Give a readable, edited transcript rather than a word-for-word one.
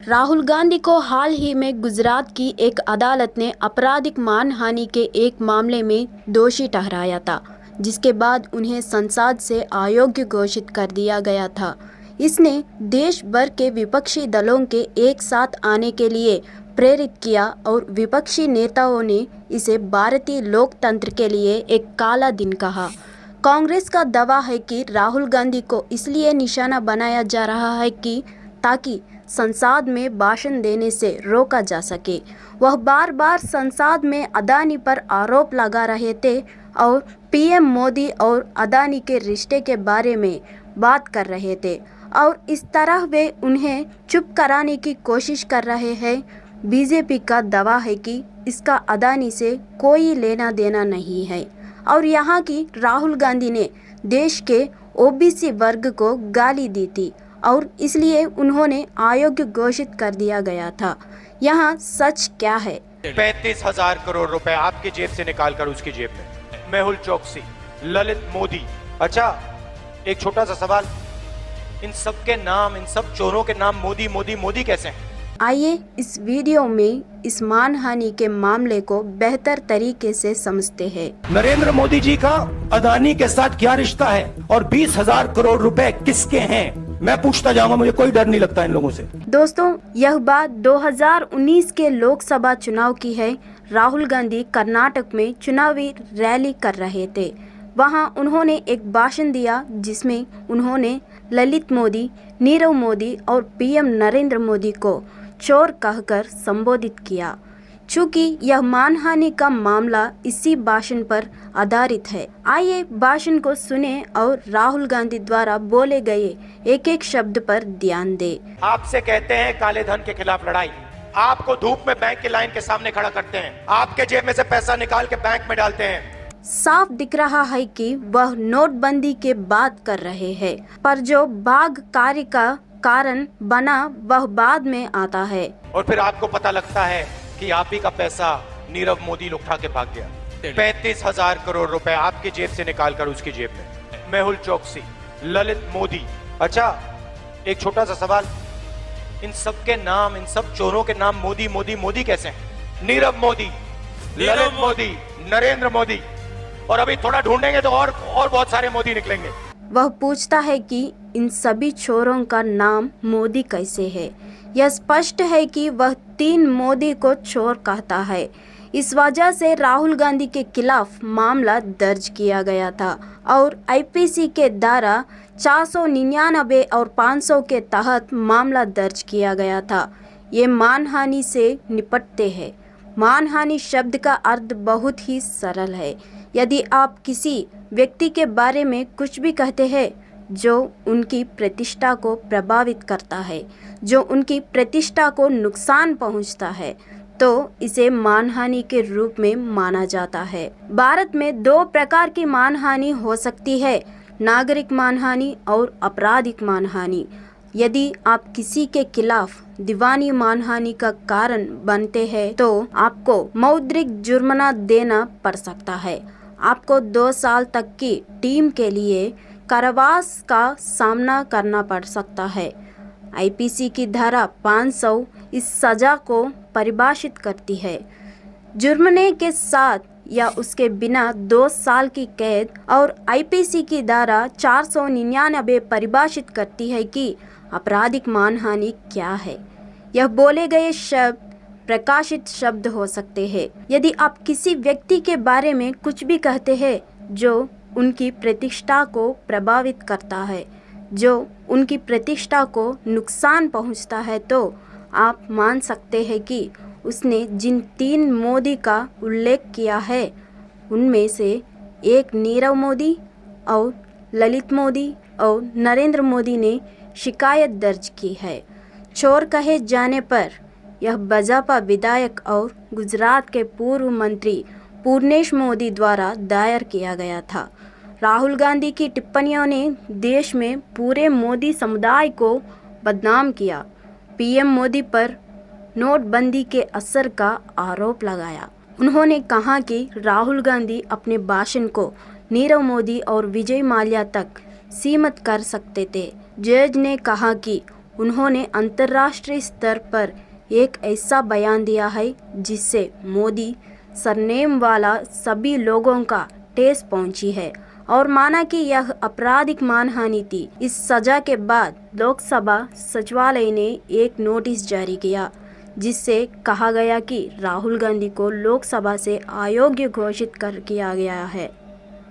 राहुल गांधी को हाल ही में गुजरात की एक अदालत ने आपराधिक मानहानि के एक मामले में दोषी ठहराया था, जिसके बाद उन्हें संसद से अयोग्य घोषित कर दिया गया था। इसने देश भर के विपक्षी दलों के एक साथ आने के लिए प्रेरित किया और विपक्षी नेताओं ने इसे भारतीय लोकतंत्र के लिए एक काला दिन कहा। कांग्रेस का दावा है कि राहुल गांधी को इसलिए निशाना बनाया जा रहा है कि ताकि संसद में भाषण देने से रोका जा सके। वह बार बार संसद में अदानी पर आरोप लगा रहे थे और पीएम मोदी और अदानी के रिश्ते के बारे में बात कर रहे थे और इस तरह वे उन्हें चुप कराने की कोशिश कर रहे हैं। बीजेपी का दावा है कि इसका अदानी से कोई लेना देना नहीं है और यहाँ की राहुल गांधी ने देश के ओबीसी वर्ग को गाली दी थी और इसलिए उन्होंने अयोग्य घोषित कर दिया गया था। यहाँ सच क्या है? 35,000 करोड़ रुपए आपकी जेब से निकालकर उसकी जेब में। मेहुल चोकसी, ललित मोदी। अच्छा, एक छोटा सा सवाल, इन सब के नाम, इन सब चोरों के नाम मोदी मोदी मोदी कैसे हैं? आइए इस वीडियो में इस मानहानि के मामले को बेहतर तरीके से समझते हैं। नरेंद्र मोदी जी का अदानी के साथ क्या रिश्ता है और 20,000 करोड़ रुपए किसके हैं? मैं पूछता जाऊंगा, मुझे कोई डर नहीं लगता इन लोगों से। दोस्तों, यह बात 2019 के लोकसभा चुनाव की है। राहुल गांधी कर्नाटक में चुनावी रैली कर रहे थे। वहां उन्होंने एक भाषण दिया जिसमें उन्होंने ललित मोदी, नीरव मोदी और पीएम नरेंद्र मोदी को चोर कहकर संबोधित किया। चूंकि यह मानहानि का मामला इसी भाषण पर आधारित है, आइए भाषण को सुने और राहुल गांधी द्वारा बोले गए एक एक शब्द पर ध्यान दें। आपसे कहते हैं काले धन के खिलाफ लड़ाई, आपको धूप में बैंक की लाइन के सामने खड़ा करते हैं, आपके जेब में से पैसा निकाल के बैंक में डालते हैं। साफ दिख रहा है कि वह नोटबंदी के बात कर रहे हैं, पर जो बाघ कार्य का कारण बना वह बाद में आता है। और फिर आपको पता लगता है कि आप ही का पैसा नीरव मोदी उठा के भाग गया। 35,000 करोड़ रुपए आपकी जेब से निकालकर उसकी जेब में। मेहुल चोकसी, ललित मोदी। अच्छा, एक छोटा सा सवाल, इन सब के नाम, इन सब चोरों के नाम मोदी मोदी मोदी कैसे हैं? नीरव मोदी, ललित मोदी, नरेंद्र मोदी, और अभी थोड़ा ढूंढेंगे तो और बहुत सारे मोदी निकलेंगे। वह पूछता है कि इन सभी चोरों का नाम मोदी कैसे है। यह स्पष्ट है कि वह 3 मोदी को चोर कहता है। इस वजह से राहुल गांधी के खिलाफ मामला दर्ज किया गया था और आईपीसी के धारा 499 और 500 के तहत मामला दर्ज किया गया था। ये मानहानि से निपटते हैं। मानहानि शब्द का अर्थ बहुत ही सरल है। यदि आप किसी व्यक्ति के बारे में कुछ भी कहते हैं जो उनकी प्रतिष्ठा को प्रभावित करता है, जो उनकी प्रतिष्ठा को नुकसान पहुंचता है, तो इसे मानहानि के रूप में माना जाता है। भारत में 2 प्रकार की मानहानि हो सकती है, नागरिक मानहानि और आपराधिक मानहानि। यदि आप किसी के खिलाफ दीवानी मानहानि का कारण बनते हैं तो आपको मौद्रिक जुर्माना देना पड़ सकता है। आपको 2 साल तक की टीम के लिए कारावास का सामना करना पड़ सकता है। आईपीसी की धारा 500 इस सजा को परिभाषित करती है। जुर्माने के साथ या उसके बिना 2 साल की कैद, और आईपीसी की धारा 499 परिभाषित करती है कि आपराधिक मानहानि क्या है। यह बोले गए शब्द प्रकाशित शब्द हो सकते हैं। यदि आप किसी व्यक्ति के बारे में कुछ भी कहते हैं जो उनकी प्रतिष्ठा को प्रभावित करता है, जो उनकी प्रतिष्ठा को नुकसान पहुंचता है, तो आप मान सकते हैं कि उसने जिन 3 मोदी का उल्लेख किया है उनमें से एक नीरव मोदी और ललित मोदी और नरेंद्र मोदी ने शिकायत दर्ज की है। चोर कहे जाने पर यह भाजपा विधायक और गुजरात के पूर्व मंत्री पूर्णेश मोदी द्वारा दायर किया गया था। राहुल गांधी की टिप्पणियों ने देश में पूरे मोदी समुदाय को बदनाम किया। पीएम मोदी पर नोटबंदी के असर का आरोप लगाया। उन्होंने कहा कि राहुल गांधी अपने भाषण को नीरव मोदी और विजय माल्या तक सीमित कर सकते थे। जज ने कहा कि उन्होंने अंतर्राष्ट्रीय स्तर पर एक ऐसा बयान दिया है जिससे मोदी सरनेम वाला सभी लोगों का ठेस पहुंची है और माना कि यह आपराधिक मानहानि थी। इस सजा के बाद लोकसभा सचिवालय ने एक नोटिस जारी किया जिससे कहा गया कि राहुल गांधी को लोकसभा से अयोग्य घोषित कर किया गया है।